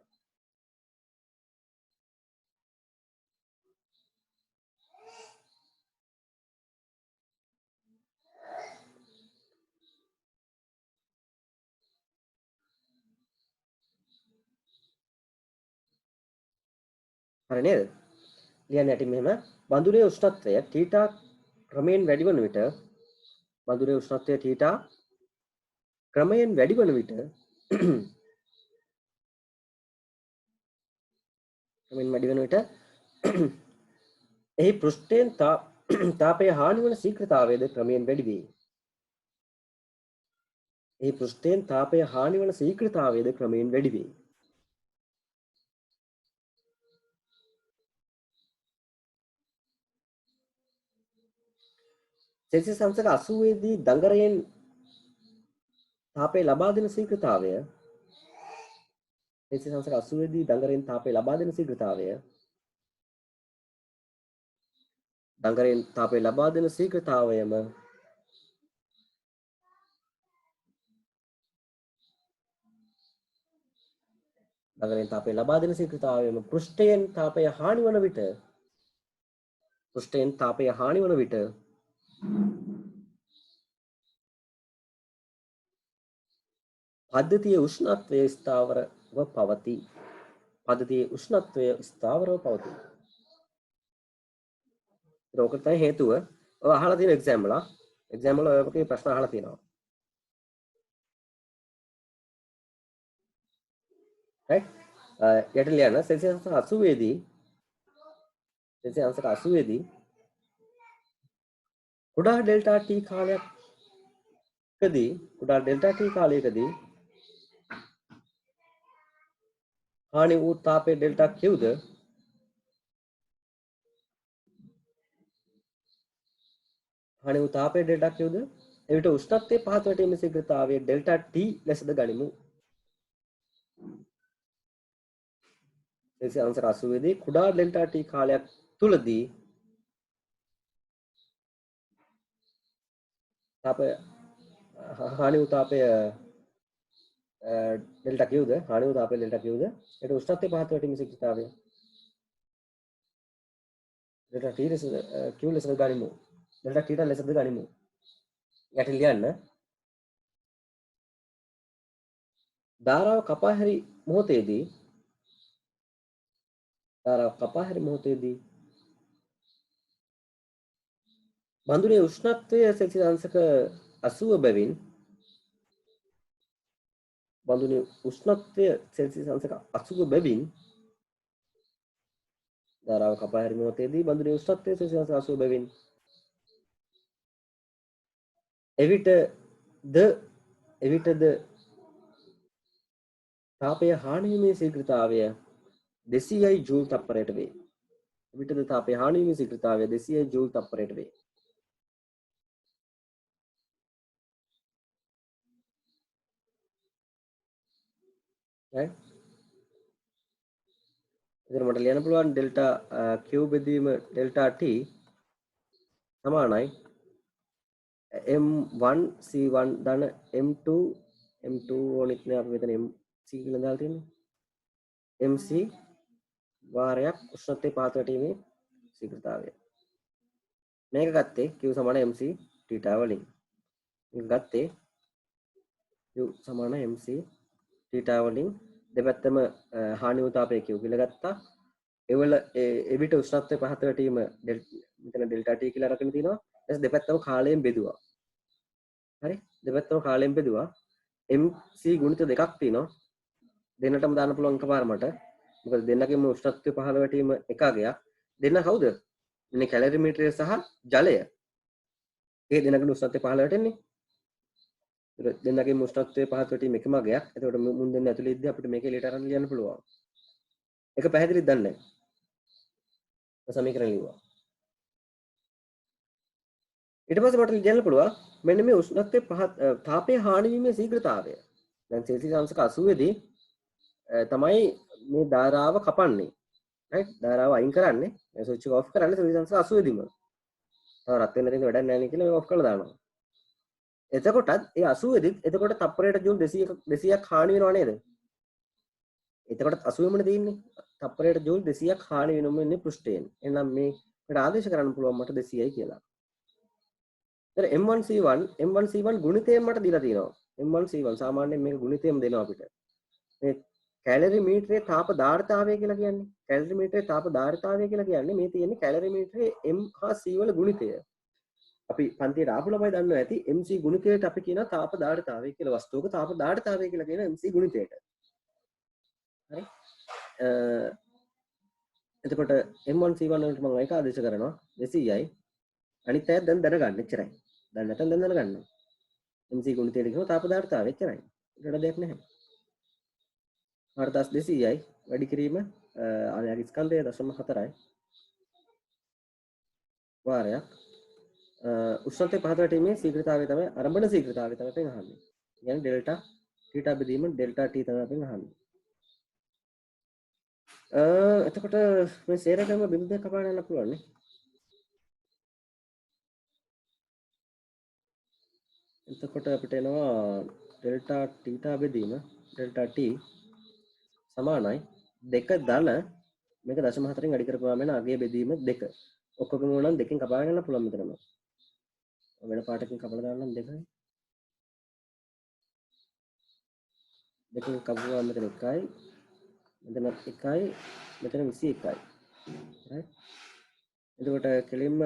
හරි නේද? ලියන්න යටින් මෙහෙම බඳුනේ උෂ්ණත්වය θ ක්‍රමයෙන් වැඩි වන විට බඳුනේ උෂ්ණත්වය θ ක්‍රමයෙන් වැඩි වන විට ක්‍රමයෙන් වැඩි වන විට එහි පෘෂ්ඨයෙන් තාපය හානි වන ශීඝ්‍රතාවයද ක්‍රමයෙන් වැඩි වේ. එහි පෘෂ්ඨයෙන් තාපය හානි වන ශීඝ්‍රතාවයද ක්‍රමයෙන් වැඩි වේ. සෙල්සියස් අංශක 80 දී දඟරයෙන් තාපය ලබා දෙන ශීඝ්‍රතාවය සෙල්සියස් අංශක 80 දී දඟරයෙන් තාපය ලබා දෙන ශීඝ්‍රතාවය දඟරයෙන් තාපය ලබා දෙන ශීඝ්‍රතාවයම දඟරයෙන් තාපය ලබා දෙන ශීඝ්‍රතාවයම පෘෂ්ඨයෙන් තාපය හානි වන විට පද්ධතියේ උෂ්ණත්වය ස්ථාවරව පවතී. පද්ධතියේ උෂ්ණත්වය ස්ථාවරව පවතී. ඒක තමයි හේතුව. ඔය අහලා තියෙන එක්සෑම් වල ඔය වගේ ප්‍රශ්න අහලා තියෙනවා. right? යට ලියන්න සෙල්සියස් 80 දී සෙල්සියස් 80 දී කුඩා ඩෙල්ටා T කාලයකදී හානි වූ තාපයේ ඩෙල්ටා Qද එවිට උෂ්ණත්වයේ පහත වැටීමේ ශීඝ්‍රතාවය ඩෙල්ටා T ලෙසද ගනිමු. සෙල්සියස් 80 දී කුඩා ඩෙල්ටා T කාලයක් තුලදී තාපය හානි වූ තාපය ඩෙල්ටා Qද ඒට උෂ්ණත්වයේ පහත වැටීමේ ශීඝ්‍රතාවය ඩෙල්ටා T ලෙසද Q ලෙසද ගනිමු. ඩෙල්ටා T ලෙසද ගනිමු. යට ලියන්න ධාරාව කපා හැරි මොහොතේදී බඳුනේ උෂ්ණත්වය සෙල්සියස් අංශක 80 බැවින් ධාරාව කපා හැරි මොහොතේදී බඳුනේ උෂ්ණත්වය සෙල්සියස් 80 බැවින් එවිටද තාපය හානි වීමේ ශීඝ්‍රතාවය 200යි ජූල් තප්පරයට වේ. එවිටද තාපය හානි වීමේ ශීඝ්‍රතාවය 200යි ජූල් තප්පරයට වේ. right? ඉතින් මට ලියන්න පුළුවන් ඩෙල්ටා Q බෙදීම ඩෙල්ටා T සමානයි M1 C1 ධන M2 ඕනෙත් නෑ අපි මෙතන MC කියලා දාලා තියෙන්නේ. MC වාරයක් උෂ්ණත්වයේ පහත වැටීමේ ශීඝ්‍රතාවය. මේක ගත්තේ Q සමාන MC θ වලින්. මේක ගත්තේ Q සමාන MC θ වලින් දෙපැත්තම හානි වූ තාපය Q කියලා ගත්තා. ඒවල එවිට උෂ්ණත්වයේ පහත වැටීම මෙතන ඩෙල්ටා T කියලා අරගෙන තිනවා. ඊට දෙපැත්තම කාලයෙන් බෙදුවා. හරි? දෙපැත්තම කාලයෙන් බෙදුවා. MC ගුණිත දෙකක් තියෙනවා. දෙන්නටම දාන්න පුළුවන් එකපාරමට. මොකද දෙන්නගේම උෂ්ණත්වයේ පහළ වැටීම එක අගයක්. දෙන්න කවුද? ඉන්නේ කැලරිමීටරය සහ ජලය. ඒ දෙන්නගේ උෂ්ණත්වයේ පහළ වැටෙන්නේ. දෙන්නගේ උෂ්ණත්වයේ පහළ වැටීම එකම අගයක්. එතකොට මුන් දෙන්න ඇතුලේ ඉද්දී අපිට මේක එළියට අරන් ලියන්න පුළුවන්. ඒක පැහැදිලිද දන්නේ නැහැ. සමීකරණ ලියුවා. ඊට පස්සේ මට ලියන්න පුළුවන් මෙන්න මේ උෂ්ණත්වයේ පහත් තාපයේ හානි වීමේ ශීඝ්‍රතාවය. දැන් සෙල්සියස් අංශක 80 දී තමයි මේ ධාරාව කපන්නේ. right? ධාරාව අයින් කරන්නේ. මේ ස්විච් එක ඔෆ් කරන්නේ සෙල්සියස් අංශක 80 දීම. තව රත් වෙන්න දෙන්න වැඩක් නැහැ නේ කියලා මේක ඔෆ් කරලා දානවා. එතකොටත් ඒ 80 දිත් එතකොට තප්පරයට ජූල් 200ක් හානි වෙනව නේද? එතකොටත් 80ෙමනේ තියෙන්නේ. තප්පරයට ජූල් 200ක් හානි වෙනවම ඉන්නේ පෘෂ්ඨයෙන්. එහෙනම් මේකට ආදේශ කරන්න පුළුවන් මට 200යි කියලා. M1C1 ගුණිතයෙන් මට දීලා තියෙනවා. M1C1 සාමාන්‍යයෙන් මේක ගුණිතයෙන් දෙනවා අපිට. මේ කැලරිමීටරයේ තාප ධාරිතාවය කියලා කියන්නේ. කැලරිමීටරයේ තාප ධාරිතාවය කියලා කියන්නේ මේ තියෙන්නේ කැලරිමීටරයේ M හා C වල ගුණිතය. අපි පන්තියට ආපු ළමයි දන්නවා ඇති MC ගුණිතයට අපි කියනවා තාප ධාරිතාවය කියලා. වස්තුවක තාප ධාරිතාවය කියලා කියන MC ගුණිතයට. හරි? එතකොට M1C1 වලට මම ඒක ආදේශ කරනවා 200යි. අනිත් අය දැන් දැනගන්න එච්චරයි. දැන් නැත්නම් දැන් දැනගන්න. MC ගුණිතයට කියනවා තාප ධාරිතාවය එච්චරයි. ඒකට දෙයක් නැහැ. 4200යි වැඩි කිරීම අරයාගේ ස්කන්ධය 0.4යි වාරයක් උෂ්ණත්වයේ පහත වැටීමේ ශීඝ්‍රතාවය තමයි ආරම්භන ශීඝ්‍රතාවය තමයි අපෙන් අහන්නේ. කියන්නේ ඩෙල්ටා θ බෙදීම ඩෙල්ටා T තමයි අපෙන් අහන්නේ. එතකොට මේ සේරටම බිඳු දෙක කපාගෙන යන්න පුළුවන් නේ. එතකොට අපිට එනවා ඩෙල්ටා θ බෙදීම ඩෙල්ටා T සමානයි 2 ධන මේක 0.4න් අඩි කරපුවාම එන අගය බෙදීම 2. ඔක්කොගම උනන් දෙකෙන් කපාගෙන යන්න පුළුවන් මෙතනම. වෙන පාටකින් කපලා දාන්නම් 2යි. දෙකෙන් කපුවා මෙතන 1යි. මෙතන 1යි මෙතන 21යි right එතකොට කෙලින්ම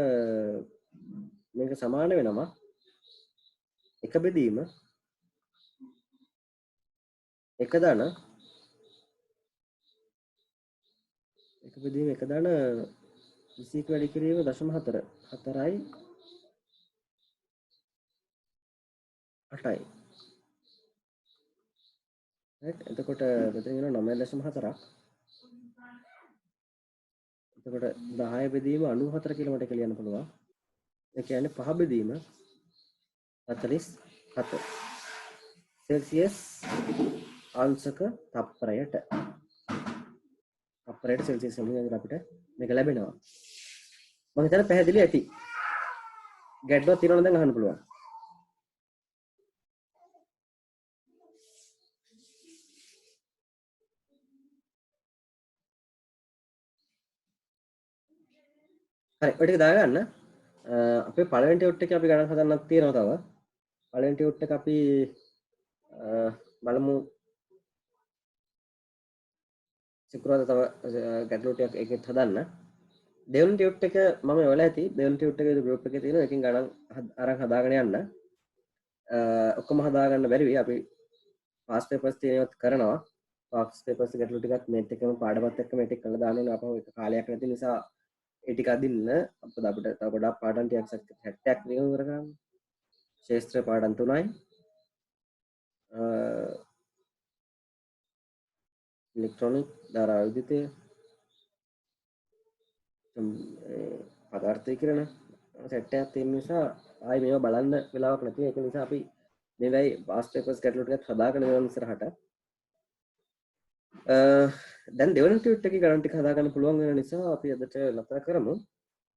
මේක සමාන වෙනවා එක බෙදීම එක ධන එක බෙදීම එක ධන 21 වැඩි කිරීම 0.4 4යි 8යි right එතකොට මෙතන එනවා 9.4ක් එතකොට 10 බෙදීම 94 කියලා මට කියන්න පුළුවන් ඒ කියන්නේ 5 බෙදීම 47 සෙල්සියස් අංශක තප්පරයට සෙල්සියස් වලින් අපිට මේක ලැබෙනවා මම හිතන්නේ පැහැදිලි ඇති ගැටලුවක් තියෙනවා නම් දැන් අහන්න පුළුවන් හරි ඔය ටික දාගන්න අපේ පළවෙනි ටියුට් එකේ අපි ගණන් හදන්නත් තියෙනවා තව පළවෙනි ටියුට් එක අපි බලමු සිකුරාදා තව ගැටලු ටිකක් එකෙත් හදන්න දෙවෙනි ටියුට් එක මම එවලා ඇති දෙවෙනි ටියුට් එකේ ගෲප් එකේ තියෙනවා එකකින් ගණන් අරන් හදාගෙන යන්න ඔක්කොම හදාගන්න බැරි වෙයි අපි පාස් පේපර්ස් තියෙනවත් කරනවා පාස් පේපර්ස් ගැටලු ටිකක් මේත් එක්කම පාඩමත් එක්කම මේ ටික කරලා දාන්න ඕනේ අපහු එක කාලයක් නැති නිසා ඒ ටික අදින්න අපිට තව ගොඩක් පාඩම් ටිකක් 70ක් නිකන් ඉවර කරන්න ශාස්ත්‍ර පාඩම් 3යි ඉලෙක්ට්‍රොනික ධාරා විද්‍යුතය පදාර්ථීකරණ සෙට් එකක් තියෙන නිසා ආයි මේවා බලන්න වෙලාවක් නැති ඒක නිසා අපි මේවයි පාස් පේපර්ස් ගැටලු ටිකක් හදාගෙන යනවා ඉස්සරහට දැන් දෙවෙනි ටියුට් එකේ ගණන් ටික හදාගන්න පුළුවන් වෙන නිසා අපි අදට නතර කරමු